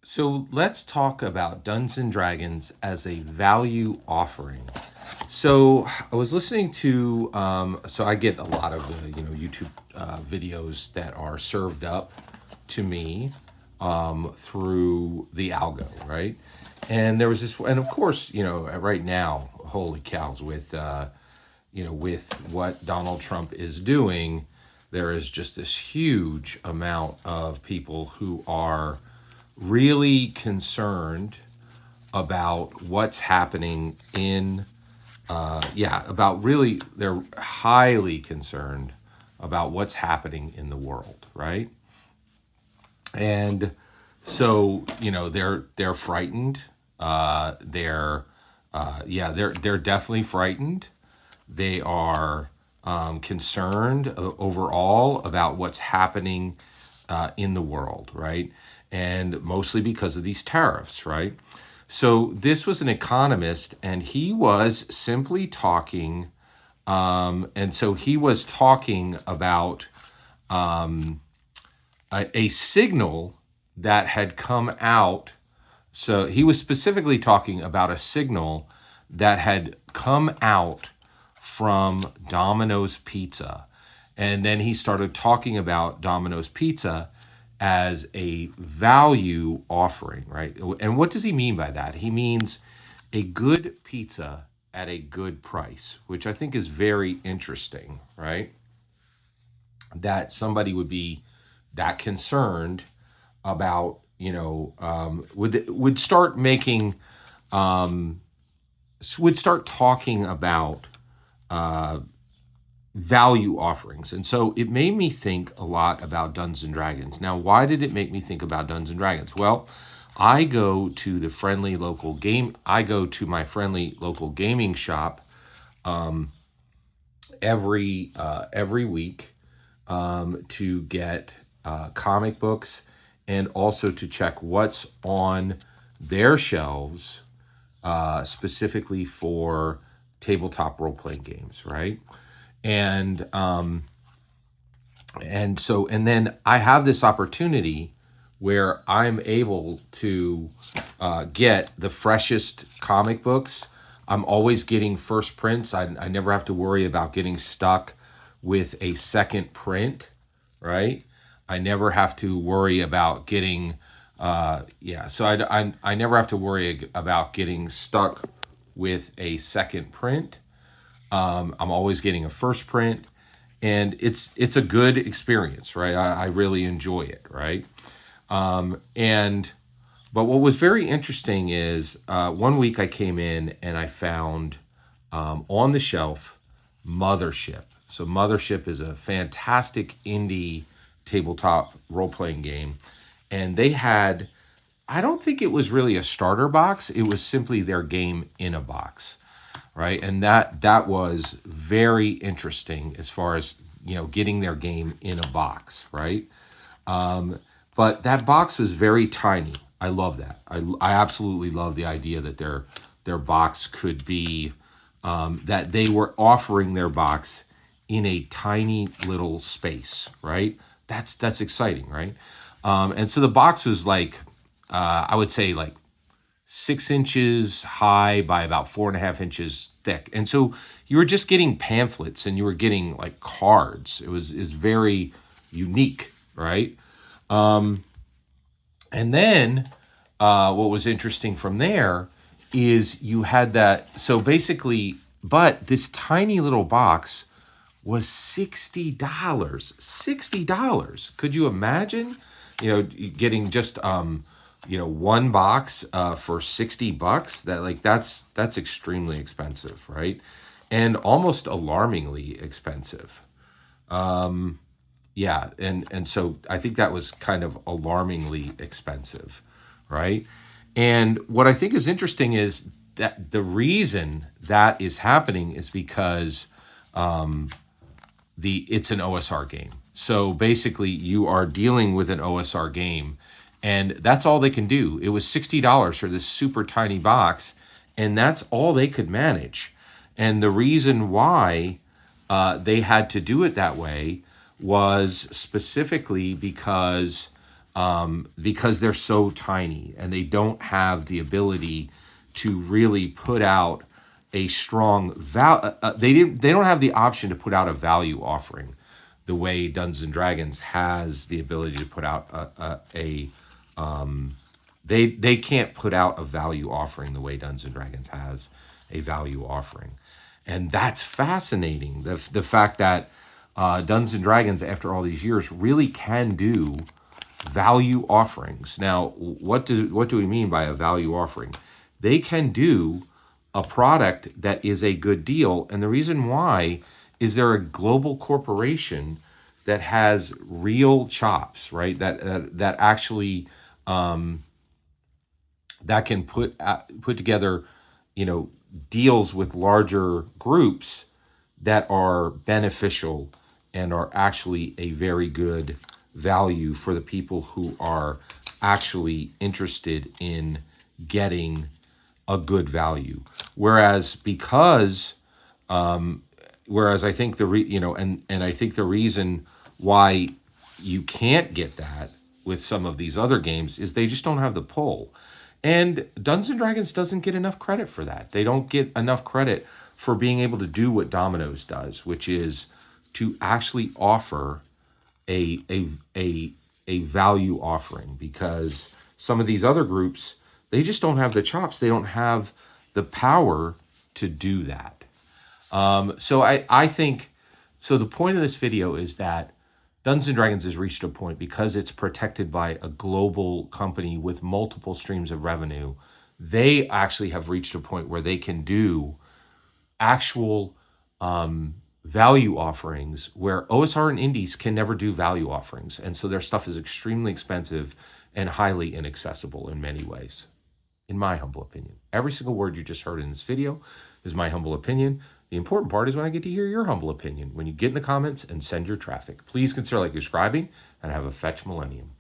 So let's talk about Dungeons and Dragons as a value offering. So I was listening to, so I get a lot of the YouTube videos that are served up to me through the algo, right? And there was this, and of course, right now, holy cows, with what Donald Trump is doing, there is just this huge amount of people who are really concerned about what's happening in about really they're highly concerned about what's happening in the world, right? And so they're frightened. They're definitely frightened. They are concerned overall about what's happening in the world, right? And mostly because of these tariffs, right? So this was an economist, and he was simply talking, and so he was talking about a signal that had come out. So he was specifically talking about a signal that had come out from Domino's Pizza. And then he started talking about Domino's Pizza as a value offering, right? And what does he mean by that? He means a good pizza at a good price, which I think is very interesting, right? That somebody would be that concerned about, would start making, would start talking about uh, value offerings. And so it made me think a lot about Dungeons and Dragons. Now, why did it make me think about Dungeons and Dragons? Well, I go to my friendly local gaming shop every week to get comic books and also to check what's on their shelves specifically for tabletop role playing games, right? And and then I have this opportunity where I'm able to get the freshest comic books. I'm always getting first prints. I never have to worry about getting stuck with a second print, right? I never have to worry about getting, so I never have to worry about getting stuck with a second print. I'm always getting a first print, and it's a good experience, right? I really enjoy it, right? And but what was very interesting is one week I came in and I found on the shelf Mothership. So Mothership is a fantastic indie tabletop role playing game, and they had, I don't think it was really a starter box. It was simply their game in a box, right? And that was very interesting as far as getting their game in a box, right? But that box was very tiny. I love that. I absolutely love the idea that their box could be that they were offering their box in a tiny little space, right? That's exciting, right? And so the box was like I would say like 6 inches high by about 4.5 inches thick. And so you were just getting pamphlets and you were getting like cards. Is very unique, right? And then what was interesting from there is you had that. So basically, but this tiny little box was $60. $60. Could you imagine? Getting just one box for $60. That's extremely expensive, right? And almost alarmingly expensive. Yeah, and so I think that was kind of alarmingly expensive, right? And what I think is interesting is that the reason that is happening is because it's an OSR game. So basically, you are dealing with an OSR game, and that's all they can do. It was $60 for this super tiny box, and that's all they could manage. And the reason why they had to do it that way was specifically because because they're so tiny and they don't have the ability to really put out a strong they don't have the option to put out a value offering the way Dungeons and Dragons has the ability to put out they can't put out a value offering the way Dungeons and Dragons has a value offering. And that's fascinating. The fact that Dungeons and Dragons, after all these years, really can do value offerings. Now, what do we mean by a value offering? They can do a product that is a good deal, and the reason why is they're a global corporation that has real chops, right? That actually that can put together, deals with larger groups that are beneficial and are actually a very good value for the people who are actually interested in getting a good value. Whereas I think I think the reason why you can't get that with some of these other games is they just don't have the pull. And Dungeons and Dragons doesn't get enough credit for that. They don't get enough credit for being able to do what Dominoes does, which is to actually offer a value offering, because some of these other groups, they just don't have the chops. They don't have the power to do that. So I think, so the point of this video is that Dungeons and Dragons has reached a point, because it's protected by a global company with multiple streams of revenue. They actually have reached a point where they can do actual value offerings where OSR and indies can never do value offerings. And so their stuff is extremely expensive and highly inaccessible in many ways, in my humble opinion. Every single word you just heard in this video is my humble opinion. The important part is when I get to hear your humble opinion, when you get in the comments and send your traffic. Please consider subscribing, and have a fetch millennium.